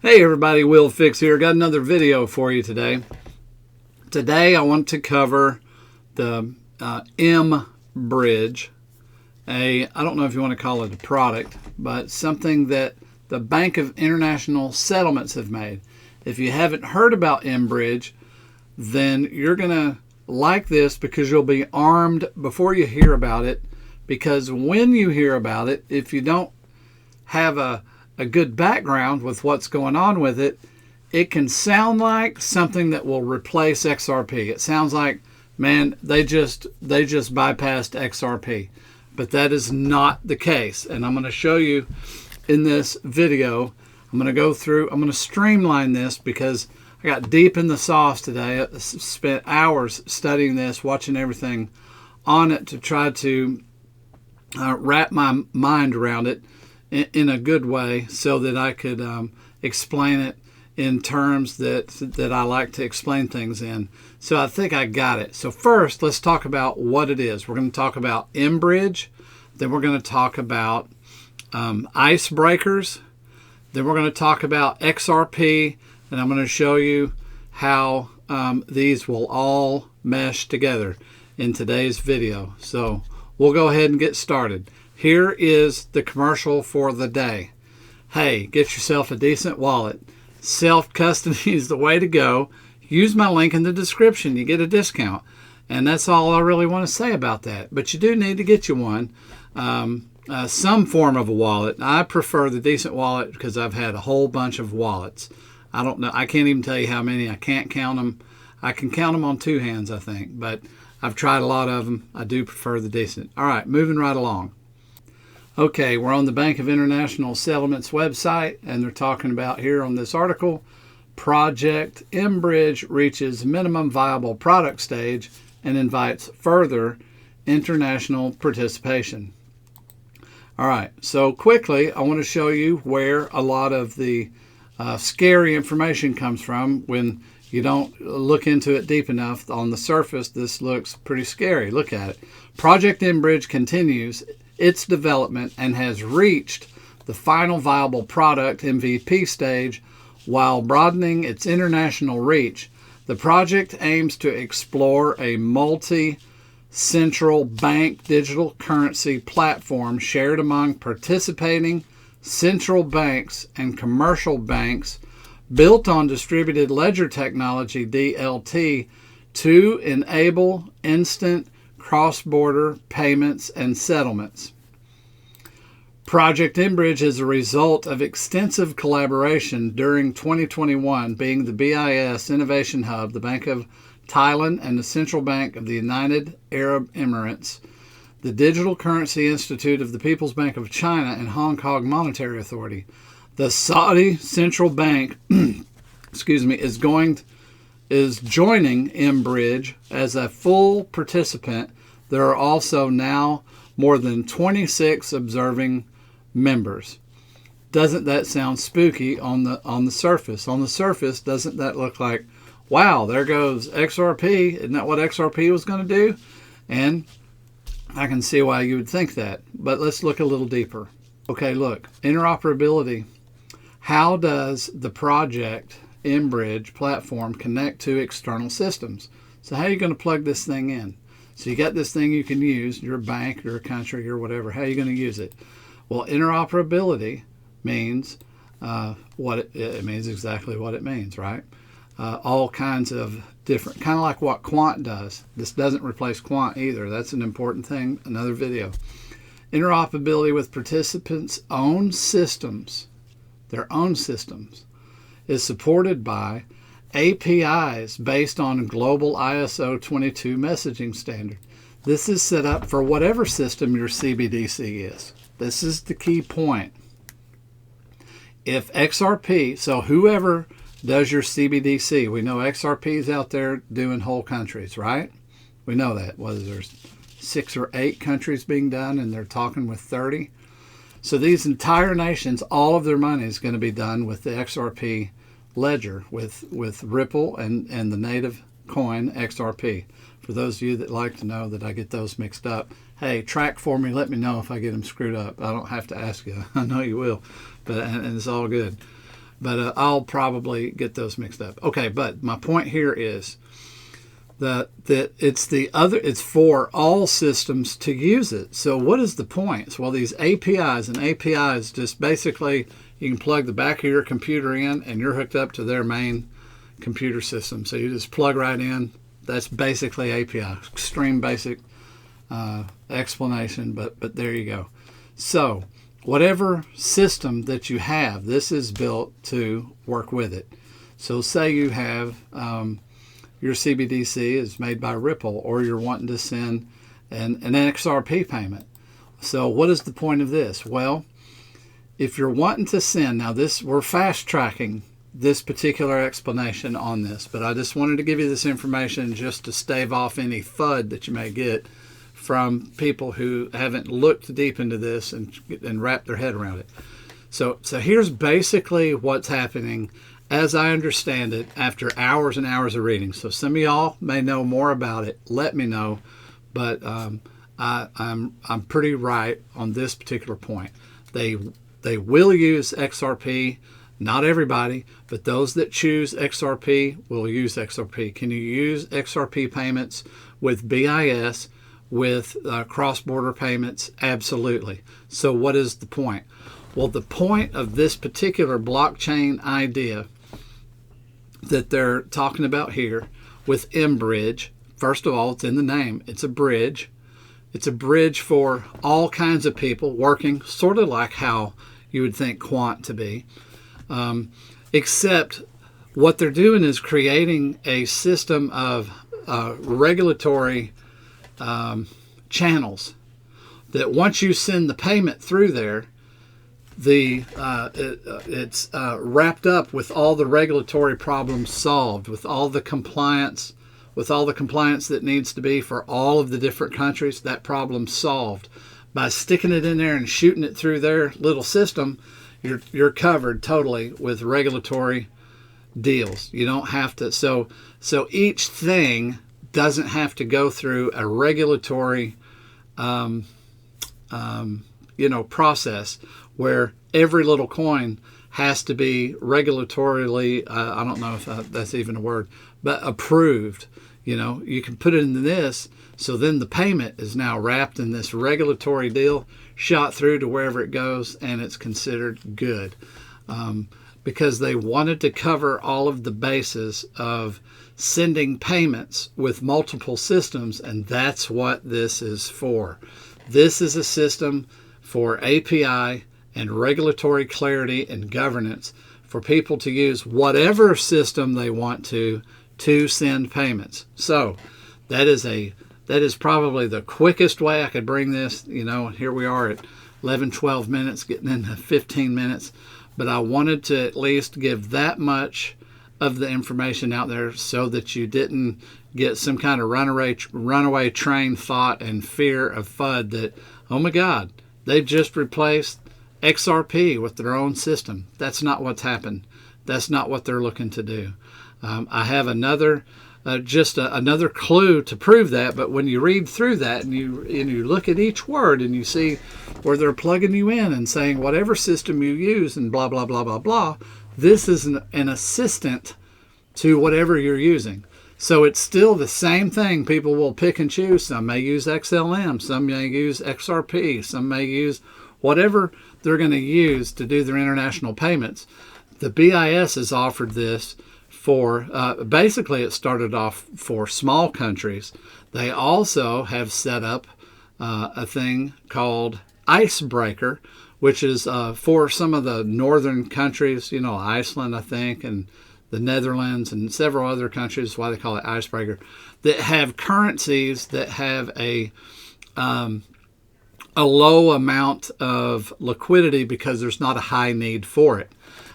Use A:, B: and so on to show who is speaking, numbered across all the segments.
A: Hey everybody, Will Fix here. Got another video for you today. Today I want to cover the mBridge. I don't know if you want to call it a product, but something that the Bank of International Settlements have made. If you haven't heard about mBridge, then you're going to like this because you'll be armed before you hear about it. Because when you hear about it, if you don't have a good background with what's going on with it, it can sound like something that will replace XRP. It sounds like, man, they just bypassed XRP. But that is not the case. And I'm going to show you in this video. I'm going to go through, I'm going to streamline this because I got deep in the sauce today. I spent hours studying this, watching everything on it to try to wrap my mind around it in a good way so that I could explain it in terms that I like to explain things in. So I think I got it. So first, let's talk about what it is. We're going to talk about mBridge. Then we're going to talk about icebreakers. Then we're going to talk about XRP. And I'm going to show you how these will all mesh together in today's video. So we'll go ahead and get started. Here is the commercial for the day. Hey, get yourself a decent wallet. Self-custody is the way to go. Use my link in the description. You get a discount. And that's all I really want to say about that. But you do need to get you one. Some form of a wallet. I prefer the decent wallet because I've had a whole bunch of wallets. I don't know. I can't even tell you how many. I can't count them. I can count them on two hands, I think. But I've tried a lot of them. I do prefer the decent. All right, moving right along. Okay, we're on the Bank of International Settlements website, and they're talking about here on this article, Project mBridge reaches minimum viable product stage and invites further international participation. All right, so quickly, I want to show you where a lot of the scary information comes from. When you don't look into it deep enough, on the surface, this looks pretty scary. Look at it. Project mBridge continues its development and has reached the final viable product MVP stage while broadening its international reach. The project aims to explore a multi-central bank digital currency platform shared among participating central banks and commercial banks, built on distributed ledger technology DLT, to enable instant cross-border payments and settlements. Project mBridge is a result of extensive collaboration during 2021, being the BIS Innovation Hub, the Bank of Thailand, and the Central Bank of the United Arab Emirates, the Digital Currency Institute of the People's Bank of China, and Hong Kong Monetary Authority. The Saudi Central Bank is joining mBridge as a full participant. There are also now more than 26 observing members. Doesn't that sound spooky on the surface? On the surface, doesn't that look like, wow, there goes XRP? Isn't that what XRP was going to do? And I can see why you would think that. But let's look a little deeper. Okay, look, interoperability. How does the project mBridge platform connect to external systems? So how are you going to plug this thing in? So you got this thing you can use, your bank, your country, or whatever. How are you going to use it? Well, interoperability means it means exactly what it means, right? All kinds of different, kind of like what Quant does. This doesn't replace Quant either. That's an important thing, another video. Interoperability with participants' own systems, their own systems, is supported by APIs based on global ISO 22 messaging standard. This is set up for whatever system your CBDC is. This is the key point. If XRP, so whoever does your CBDC, we know XRP is out there doing whole countries, right? We know that. Whether there's 6 or 8 countries being done and they're talking with 30. So these entire nations, all of their money is going to be done with the XRP ledger, with Ripple and the native coin XRP. For those of you that like to know that I get those mixed up, hey, track for me. Let me know if I get them screwed up. I don't have to ask you. I know you will, and it's all good. but I'll probably get those mixed up. Okay, but my point here is that it's for all systems to use it. So what is the point? Well, these APIs, and APIs just basically, you can plug the back of your computer in and you're hooked up to their main computer system. So you just plug right in. That's basically API. Extreme basic explanation, but there you go. So whatever system that you have, this is built to work with it. So say you have your CBDC is made by Ripple, or you're wanting to send an XRP payment. So what is the point of this? Well, if you're wanting to send, now this, we're fast tracking this particular explanation on this, but I just wanted to give you this information just to stave off any FUD that you may get from people who haven't looked deep into this and wrapped their head around it. So here's basically what's happening as I understand it after hours and hours of reading. So some of y'all may know more about it. Let me know, but I'm pretty right on this particular point. They will use XRP. Not everybody, but those that choose XRP will use XRP. Can you use XRP payments with BIS, with cross-border payments? Absolutely. So what is the point? Well, the point of this particular blockchain idea that they're talking about here with mBridge, first of all, it's in the name. It's a bridge. It's a bridge for all kinds of people working sort of like how you would think quant to be. Except what they're doing is creating a system of regulatory channels that once you send the payment through there, it's wrapped up with all the regulatory problems solved, with all the compliance that needs to be for all of the different countries. That problem solved by sticking it in there and shooting it through their little system. You're covered totally with regulatory deals. You don't have to. So each thing doesn't have to go through a regulatory, process where every little coin has to be regulatorily. I don't know if that's even a word, but approved. You can put it in this. So then the payment is now wrapped in this regulatory deal, shot through to wherever it goes, and it's considered good. Because they wanted to cover all of the bases of sending payments with multiple systems, and that's what this is for. This is a system for API and regulatory clarity and governance for people to use whatever system they want to send payments. So that is probably the quickest way I could bring this. Here we are at 11, 12 minutes, getting into 15 minutes. But I wanted to at least give that much of the information out there so that you didn't get some kind of runaway train thought and fear of FUD that, oh my God, they've just replaced XRP with their own system. That's not what's happened. That's not what they're looking to do. I have another clue to prove that, but when you read through that and you look at each word and you see where they're plugging you in and saying whatever system you use and blah, blah, blah, blah, blah, this is an assistant to whatever you're using. So it's still the same thing. People will pick and choose. Some may use XLM, some may use XRP, some may use whatever they're going to use to do their international payments. The BIS has offered this for, basically it started off for small countries. They also have set up a thing called Icebreaker, which is for some of the northern countries, Iceland, I think, and the Netherlands and several other countries, why they call it Icebreaker, that have currencies that have a low amount of liquidity because there's not a high need for it.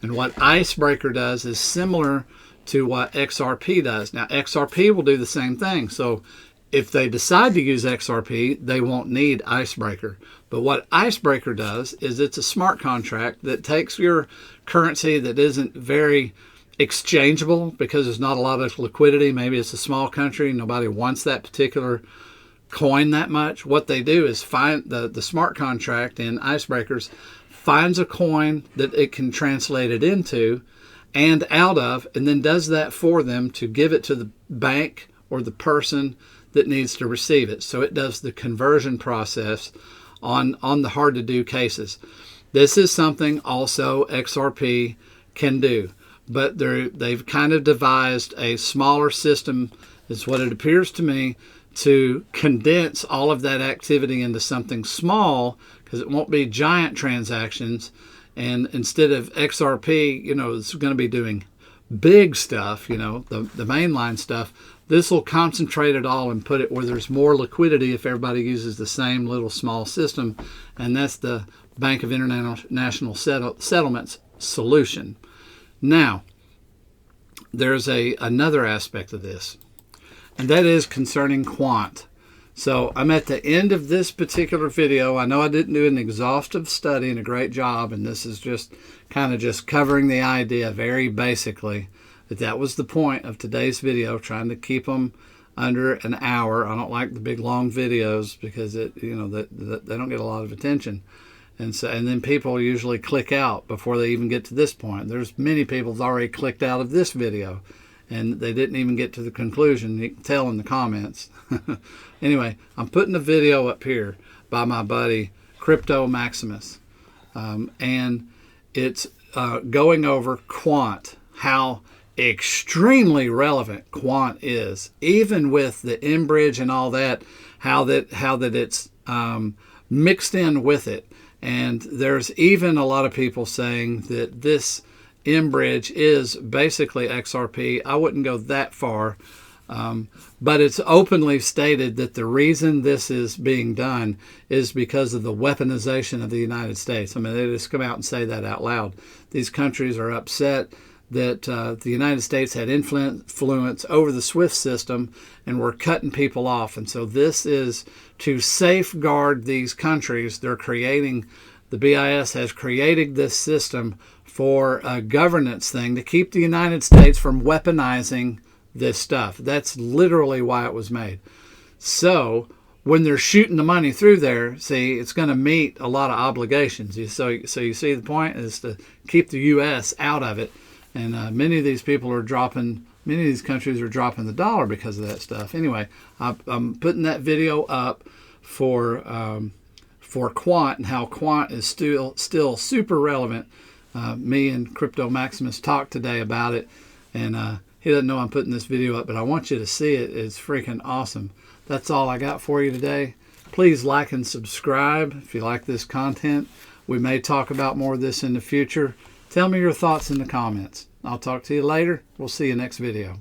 A: And what Icebreaker does is similar to what XRP does. Now, XRP will do the same thing. So if they decide to use XRP, they won't need Icebreaker. But what Icebreaker does is it's a smart contract that takes your currency that isn't very exchangeable because there's not a lot of liquidity. Maybe it's a small country. Nobody wants that particular coin that much. What they do is find the smart contract in Icebreakers finds a coin that it can translate it into and out of, and then does that for them to give it to the bank or the person that needs to receive it. So it does the conversion process on the hard to do cases. This is something also XRP can do, but they've kind of devised a smaller system, is what it appears to me, to condense all of that activity into something small, because it won't be giant transactions. And instead of XRP, it's going to be doing big stuff, the mainline stuff. This will concentrate it all and put it where there's more liquidity if everybody uses the same little small system. And that's the Bank of International Settlements solution. Now, there's another aspect of this, and that is concerning quant. So I'm at the end of this particular video. I know I didn't do an exhaustive study and a great job, and this is just kind of just covering the idea very basically. That was the point of today's video, trying to keep them under an hour. I don't like the big long videos because they don't get a lot of attention. And then people usually click out before they even get to this point. There's many people that already clicked out of this video, and they didn't even get to the conclusion. You can tell in the comments. Anyway, I'm putting a video up here by my buddy Crypto Maximus, and it's going over quant, how extremely relevant quant is, even with the mBridge and all that, how that it's mixed in with it. And there's even a lot of people saying that this mBridge is basically XRP. I wouldn't go that far, but it's openly stated that the reason this is being done is because of the weaponization of the United States. I mean, they just come out and say that out loud. These countries are upset that the United States had influence over the SWIFT system and were cutting people off. And so this is to safeguard these countries. They're creating, the BIS has created this system for a governance thing to keep the United States from weaponizing this stuff. That's literally why it was made. So when they're shooting the money through there, see, it's going to meet a lot of obligations. So you see the point is to keep the U.S. out of it. And many of these countries are dropping the dollar because of that stuff. Anyway, I'm putting that video up for quant and how quant is still super relevant. Me and Crypto Maximus talked today about it, and he doesn't know I'm putting this video up, but I want you to see it. It's freaking awesome. That's all I got for you today. Please like and subscribe if you like this content. We may talk about more of this in the future. Tell me your thoughts in the comments. I'll talk to you later. We'll see you next video.